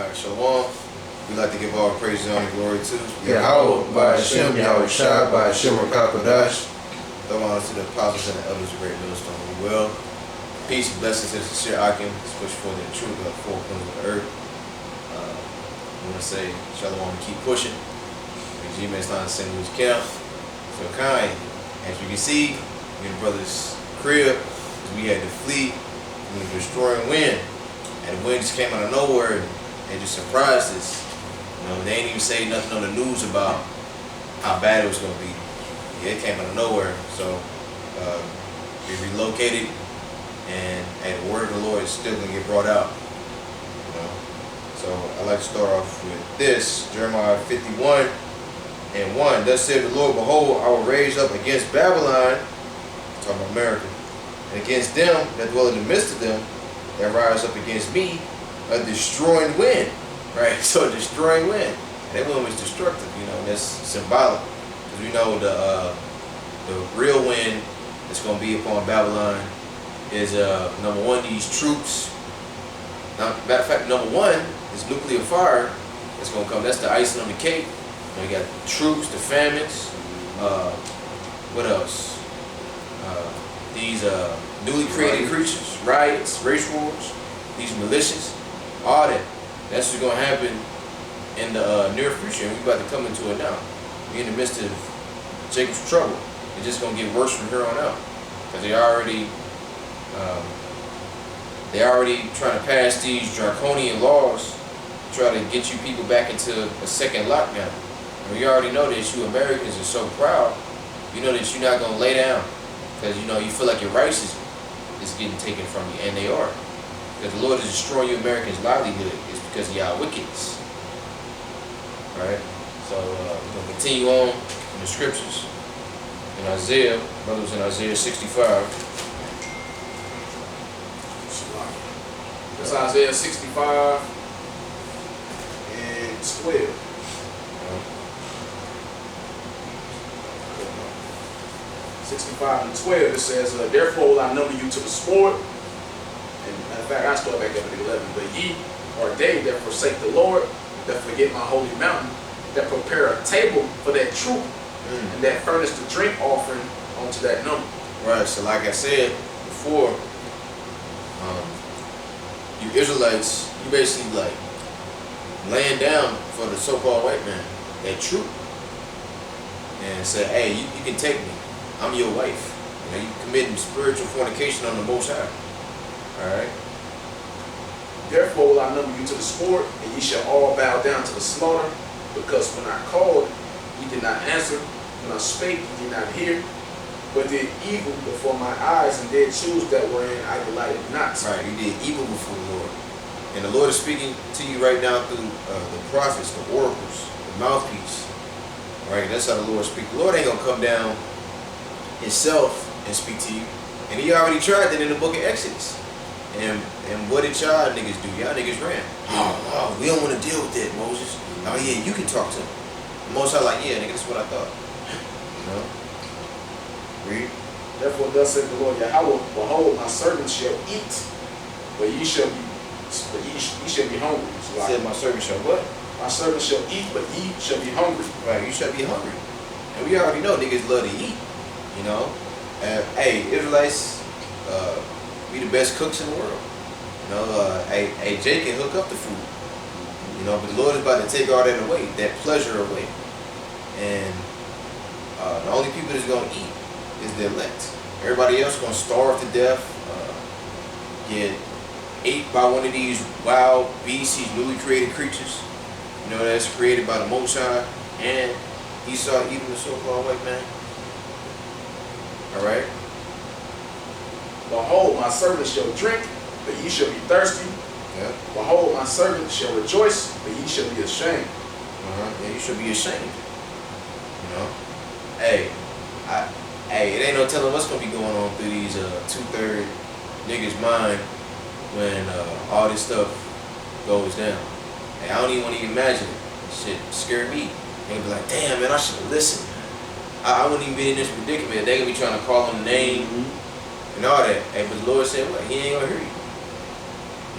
Alright, Shalom. We like to give all praise and honor and glory to Yahweh, by Hashem, Yahweh Shai, by Hashem, Rakakadash. Throw honor to the apostles and the elders of Great Millstone. We will. Peace and blessings to the sincere Akim, push for the truth of the four corners of the earth. I want to say Shalom and keep pushing. G-Man's not in St. Louis camp. So kind. As you can see, we in the brother's crib, we had to flee from the destroying wind. And the wind just came out of nowhere and just surprised us. You know, they ain't even say nothing on the news about how bad it was going to be. Yeah, it came out of nowhere. So we relocated, and the word of the Lord is still going to get brought out. You know? So I'd like to start off with this, Jeremiah 51:1. Thus said the Lord, behold, I will raise up against Babylon, talking about America, and against them that dwell in the midst of them, that rise up against me, a destroying wind. Right? So a destroying wind. And that wind was destructive, you know, and that's symbolic. Because we know the real wind that's going to be upon Babylon is, number one, these troops. Now, matter of fact, number one is nuclear fire that's going to come. That's the icing on the cake. You got the troops, the famines, what else? These newly created creatures, riots, race wars, these militias, all that. That's what's going to happen in the near future, and we're about to come into it now. We're in the midst of Jacob's trouble. It's just going to get worse from here on out, because they already trying to pass these draconian laws to try to get you people back into a second lockdown. And we already know that you Americans are so proud. You know that you're not going to lay down, because you know you feel like your rights is getting taken from you, and they are. Because the Lord is destroying you Americans' livelihood. It's because of y'all wickedness. Alright? So we're going to continue on in the scriptures. In Isaiah, brothers, in Isaiah 65. That's Isaiah 65 and 12. 65 and 12, it says, therefore will I number you to the sword. And in fact, I start back up at 11. But ye are they that forsake the Lord, that forget my holy mountain, that prepare a table for that troop, and that furnish the drink offering onto that number. Right, so like I said before, you Israelites, you basically like laying down for the so-called white man, that troop, and say, hey, you can take me. I'm your wife. You know, you committing spiritual fornication on the Most High. Alright? Therefore will I number you to the sword, and ye shall all bow down to the slaughter, because when I called, ye did not answer, when I spake, ye did not hear, but did evil before my eyes, and did choose that wherein I delighted not. Right, you did evil before the Lord. And the Lord is speaking to you right now through the prophets, the oracles, the mouthpiece. Right, that's how the Lord speaks. The Lord ain't going to come down himself and speak to you. And he already tried that in the book of Exodus. And what did y'all niggas do? Y'all niggas ran. Oh, we don't want to deal with that, Moses. Oh yeah, you can talk to him. Moses like, yeah, nigga, that's what I thought. You know? Read. Therefore thus said the Lord Yahweh, behold, my servants shall eat, but ye shall be hungry. So He said my servant shall what? My servants shall eat, but ye shall be hungry. Right, you shall be hungry. And we already know niggas love to eat. You know? Hey, Israelites, we the best cooks in the world. You know, hey, Jay can hook up the food. You know, but the Lord is about to take all that away, that pleasure away. And the only people that's going to eat is the elect. Everybody else going to starve to death, get ate by one of these wild beasts, these newly created creatures. You know, that's created by the Most High and Esau, even the so-called white man. Alright? Behold, my servants shall drink, but ye shall be thirsty. Yeah. Behold, my servants shall rejoice, but ye shall be ashamed. Yeah, you should be ashamed. You know? Hey, it ain't no telling what's gonna be going on through these 2/3 niggas' mind when all this stuff goes down. Hey, I don't even want to imagine it. Shit scared me. They gonna be like, damn man, I should have listened. I wouldn't even be in this predicament. They gonna be trying to call him name and all that. Hey, but the Lord said what? He ain't gonna hear you.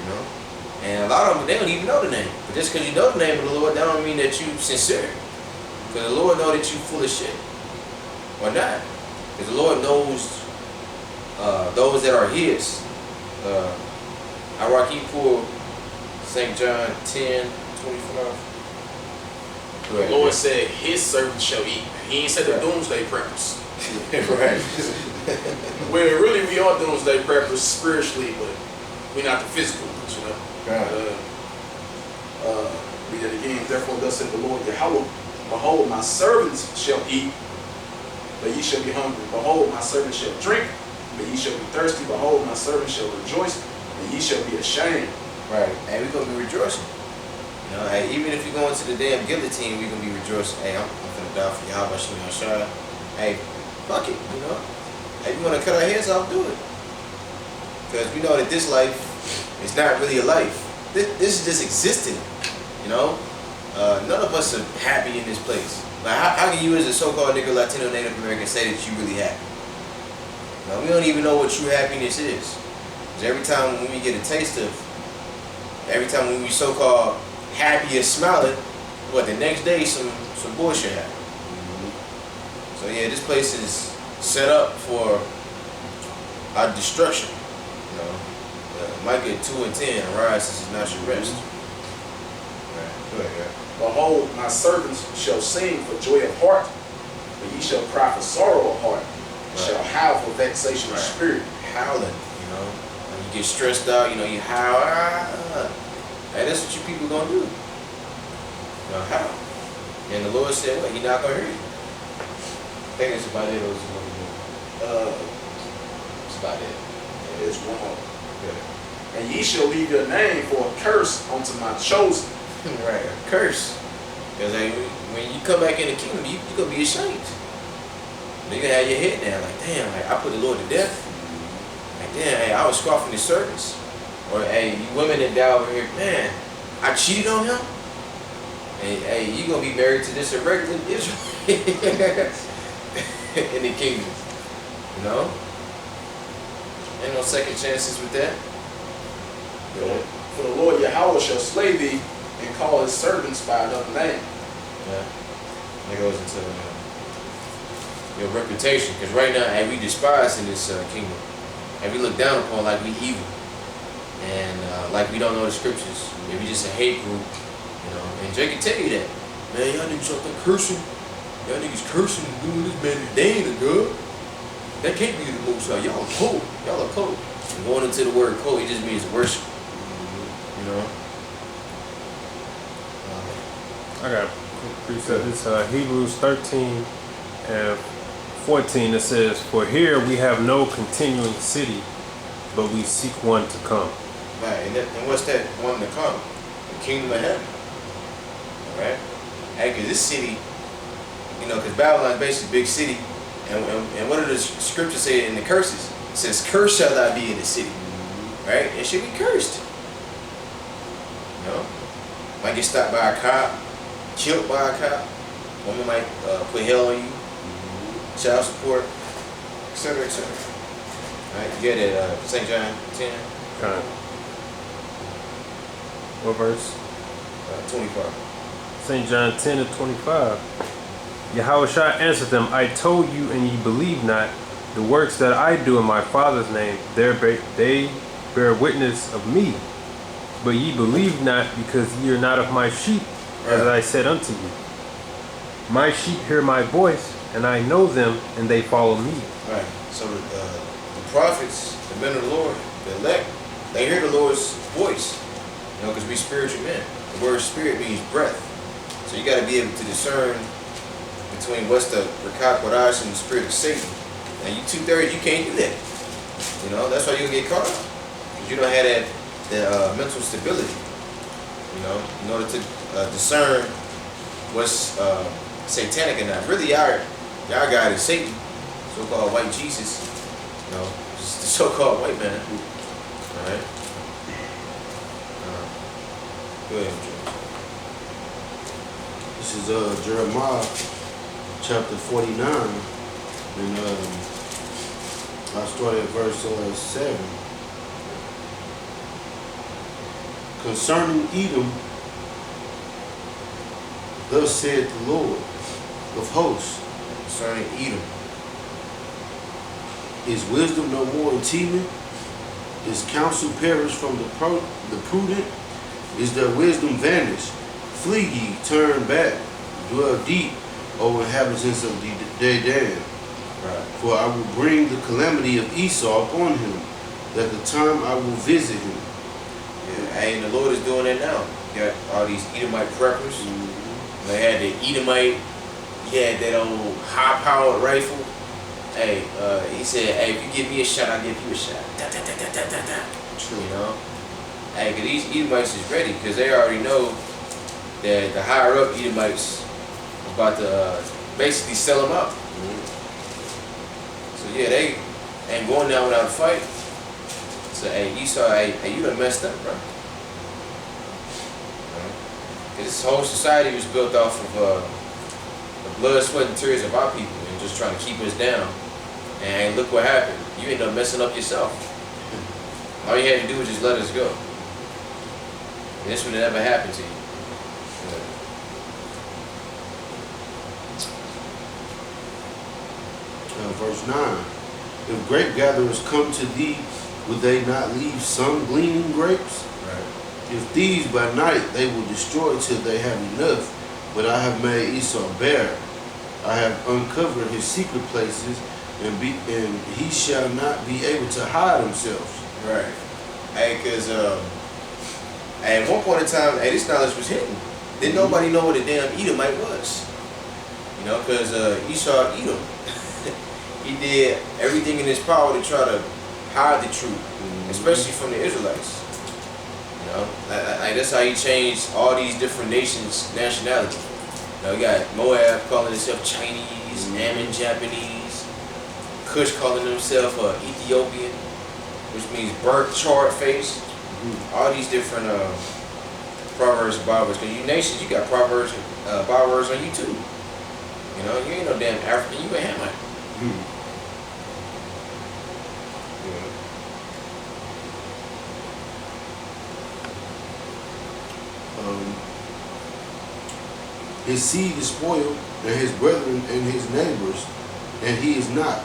You know? And a lot of them, they don't even know the name. But just because you know the name of the Lord, that don't mean that you sincere. Because the Lord know that you full of shit. Or not. Because the Lord knows those that are His. I rock pull St. John 10:25. The Lord said His servants shall eat. He ain't said the doomsday preppers. Right. Well, really, we are doomsday preppers spiritually, but we're not the physical ones, you know. Right. Read it again. Therefore, thus said the Lord Yahweh, behold, my servants shall eat, but ye shall be hungry. Behold, my servants shall drink, but ye shall be thirsty. Behold, my servants shall rejoice, and ye shall be ashamed. Right. And we're going to be rejoicing. You know, hey, even if you go into the damn guillotine, we're going to be rejoicing. Hey, I'm going to die for Yahweh Shem Shai. Hey, fuck it, you know. Hey, you want to cut our heads off, do it. Because we know that this life is not really a life. This is just existing, you know. None of us are happy in this place. Like, how can you as a so-called nigga, Latino, Native American say that you really happy? You know, we don't even know what true happiness is. Because every time when we get a taste of, every time when we so-called happy and smiling, what, the next day some bullshit happens. So yeah, this place is set up for our destruction. You know, Micah 2:10, arise, this is not your rest. Right. Go ahead, guys. Behold, my servants shall sing for joy of heart, but ye shall cry for sorrow of heart, and shall howl for vexation of spirit. Howling, you know. When you get stressed out, you know, you howl. Hey, that's what you people gonna do. You know, howl. And the Lord said, well, He not gonna hear you. I think it's about it. It's about it. It's wrong. Yeah. And ye shall leave your name for a curse unto my chosen. Right, a curse. Because when you come back in the kingdom, you're going to be ashamed. You're going to have your head down like, damn, like, I put the Lord to death. Like, damn, hey, I was scoffing His servants. Or, hey, you women that die over here, man, I cheated on him. Hey, you're going to be married to this irregular Israel in the kingdom. You know? Ain't no second chances with that. For the Lord Yahweh shall slay thee, and call His servants by another name. Yeah. That goes into your reputation. Because right now, hey, we despise in this kingdom. And we look down upon like we evil. And like we don't know the scriptures. Maybe just a hate group. You know. And Jay can tell you that. Man, y'all niggas out there cursing. Y'all niggas cursing and doing this, man. They ain't a good. That can't be the most out. Y'all are cold. Y'all are cold. And going into the word cold, it just means worship. You know. I got a precept. It's Hebrews 13 and 14 that says, for here we have no continuing city, but we seek one to come. Right, and what's that one to come? The kingdom of heaven. Alright? Hey, because this city, you know, because Babylon is basically a big city, and what do the scriptures say in the curses? It says, cursed shall thou be in the city. Right? It should be cursed. You know? Might get stopped by a cop, killed by a cop, woman might put hell on you, child support, etc., etc. Alright, you get it, St. John 10. What verse? 25. St. John 10 and 25. Yahushua answered them, I told you, and ye believe not. The works that I do in my Father's name, they bear witness of me. But ye believe not, because ye are not of my sheep, as I said unto you. My sheep hear my voice, and I know them, and they follow me. Right. So the prophets, the men of the Lord, the elect, they hear the Lord's voice. You know, because we spiritual men. The word spirit means breath. So you got to be able to discern between what's the Rakat Kodash and the spirit of Satan. And you 2/3, you can't do that. You know, that's why you'll get caught up. Because you don't have that mental stability. You know, in order to discern what's satanic and not. Really, y'all God is Satan, so-called white Jesus. You know, just the so-called white man. All right. Go ahead, Joe. This is Jeremiah chapter 49, and I start at verse 7. concerning Edom, thus said the Lord of hosts, Concerning Edom. is wisdom no more in Teman? Is counsel perished from the prudent? Is their wisdom vanished? Flee ye, turn back, dwell deep, O inhabitants of Dedan. Right. For I will bring the calamity of Esau upon him, that the time I will visit him. Yeah, hey, and the Lord is doing that now. You got all these Edomite preppers. They had the Edomite. He had that old high-powered rifle. Hey, he said, hey, if you give me a shot, I'll give you a shot. Da, da, da, da, da, da, da. You know? Hey, because these Edomites is ready, because they already know that the higher-up Edomites are about to basically sell them out. So, yeah, they ain't going down without a fight. So, hey, Esau, hey, you done messed up, bro. Because this whole society was built off of the blood, sweat, and tears of our people and just trying to keep us down. And look what happened. You end up messing up yourself. All you had to do was just let us go. And this would have never happened to you. Verse 9. If grape gatherers come to thee, would they not leave some gleaning grapes? Right. If these by night they will destroy till they have enough, but I have made Esau bare. I have uncovered his secret places, and he shall not be able to hide himself. Right. Hey, because at one point in time, hey, this knowledge was hidden. Didn't nobody know what a damn Edomite was. You know, because Esau Edom. He did everything in his power to try to hide the truth, especially from the Israelites. You know, like that's how he changed all these different nations' nationality. You know, you got Moab calling himself Chinese, Ammon Japanese, Cush calling himself Ethiopian, which means burnt, charred face. All these different proverbs and proverbs. Because you nations, you got proverbs, proverbs on you too. You know, you ain't no damn African, you a Hamite. His seed is spoiled, and his brethren and his neighbors, and he is not.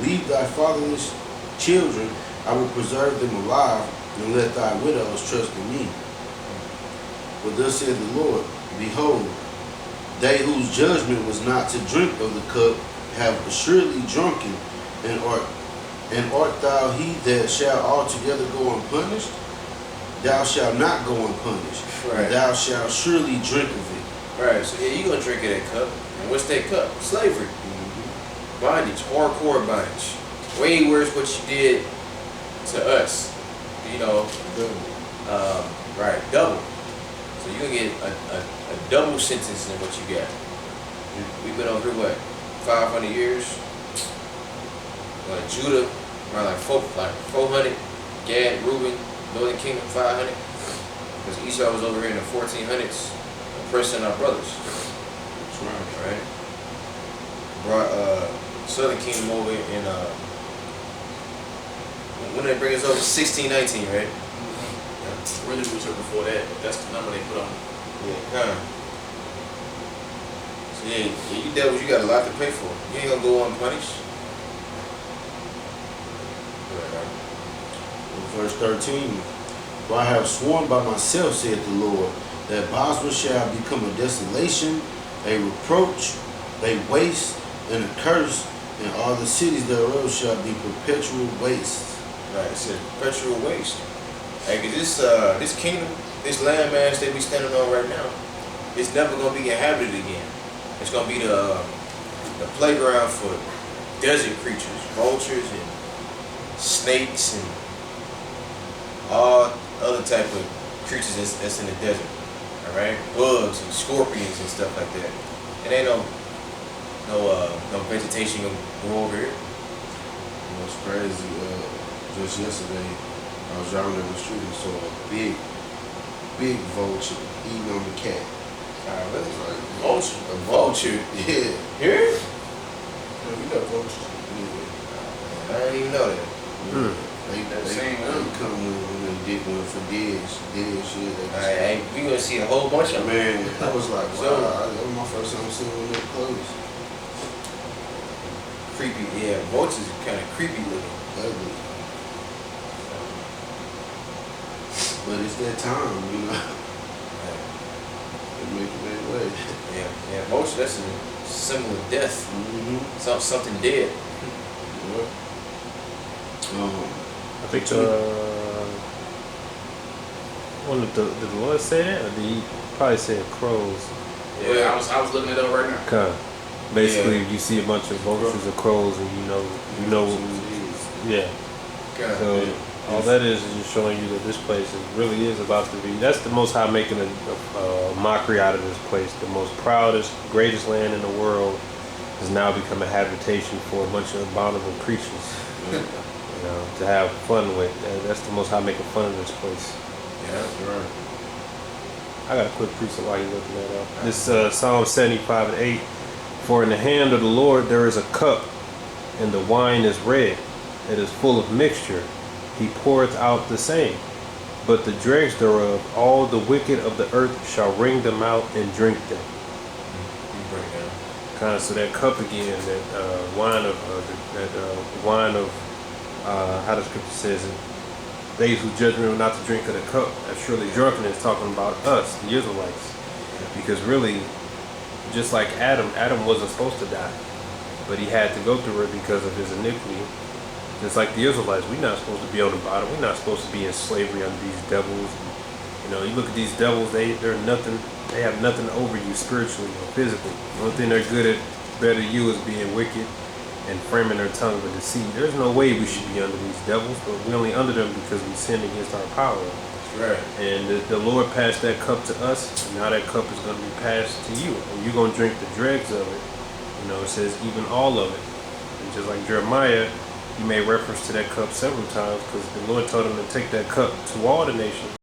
Leave thy fatherless children, I will preserve them alive, and let thy widows trust in me. For thus said the Lord, behold, they whose judgment was not to drink of the cup have assuredly drunken, and art thou he that shall altogether go unpunished? Thou shalt not go unpunished, Right. thou shalt surely drink of it. Right, so yeah, you gonna drink of that cup. And what's that cup? Slavery. Bondage, hardcore bondage. Way worse what you did to us. You know, right, double. So you gonna get a double sentence than what you got. We've been over here, what, 500 years? Judah, around like 400. Gad, Reuben, Northern Kingdom, 500. Because Esau was over here in the 1400s, oppressing our brothers. That's right. Right? Brought Southern Kingdom over in when did they bring us over? 1619, right? Really, we took before that. That's the number they put on. Yeah, So yeah, you devils, you got a lot to pay for. You ain't gonna go unpunished. Verse 13. For I have sworn by myself, saith the Lord, that Bosra shall become a desolation, a reproach, a waste, and a curse, and all the cities thereof shall be perpetual wastes. Right, it says perpetual waste. Hey, 'cause this kingdom, this landmass that we standing on right now, it's never gonna be inhabited again. It's gonna be the playground for desert creatures, vultures and snakes and all other type of creatures that's in the desert. All right, bugs and scorpions and stuff like that. It ain't no vegetation gonna grow over here. You know, it's crazy. Just yesterday, I was driving down the street and saw a big vulture eating on the cat. Really? Like, Vulture? A vulture? Yeah. Here? Yeah, we got vultures. Yeah. I didn't even know that. Same, come when they did one for dead shit. Hey, we gonna see a whole bunch of them. Man, I was like, So- wow, that was my first time seeing one of their clothes. Creepy, yeah. Vultures are kind of creepy looking. Ugly. But it's that time, you know. They make it that way. Yeah. Vulture, that's a symbol of death. Mm-hmm. Something dead. I think did the Lord say that, or did he probably say crows? Yeah, I was looking it up right now. Kind. Basically, you see a bunch of vultures or crows, and you know, yeah. Kind of. So all that is just showing you that this place really is about to be. That's the Most High making a mockery out of this place. The most proudest, greatest land in the world has now become a habitation for a bunch of abominable creatures. You know, to have fun with. That's the Most High making fun of this place. Yeah, that's right. I got a quick precept while you're looking that up. This Psalm 75:8. For in the hand of the Lord there is a cup, and the wine is red. It is full of mixture. He poureth out the same. But the dregs thereof, all the wicked of the earth shall wring them out and drink them. You break it down. Kind of, so that cup again, that wine of how the scripture says it. They who judge me not to drink of the cup, that's surely drunkenness, talking about us, the Israelites. Because really, just like Adam wasn't supposed to die, but he had to go through it because of his iniquity. Just like the Israelites, we're not supposed to be on the bottom. We're not supposed to be in slavery under these devils. You know, you look at these devils; they're nothing. They have nothing over you spiritually or physically. The only thing they're good at, better than you, is being wicked and framing their tongue with deceit. There's no way we should be under these devils, but we're only under them because we sinned against our power. Right. And the Lord passed that cup to us, and now that cup is going to be passed to you. And you're going to drink the dregs of it. You know, it says even all of it. And just like Jeremiah, he made reference to that cup several times because the Lord told him to take that cup to all the nations.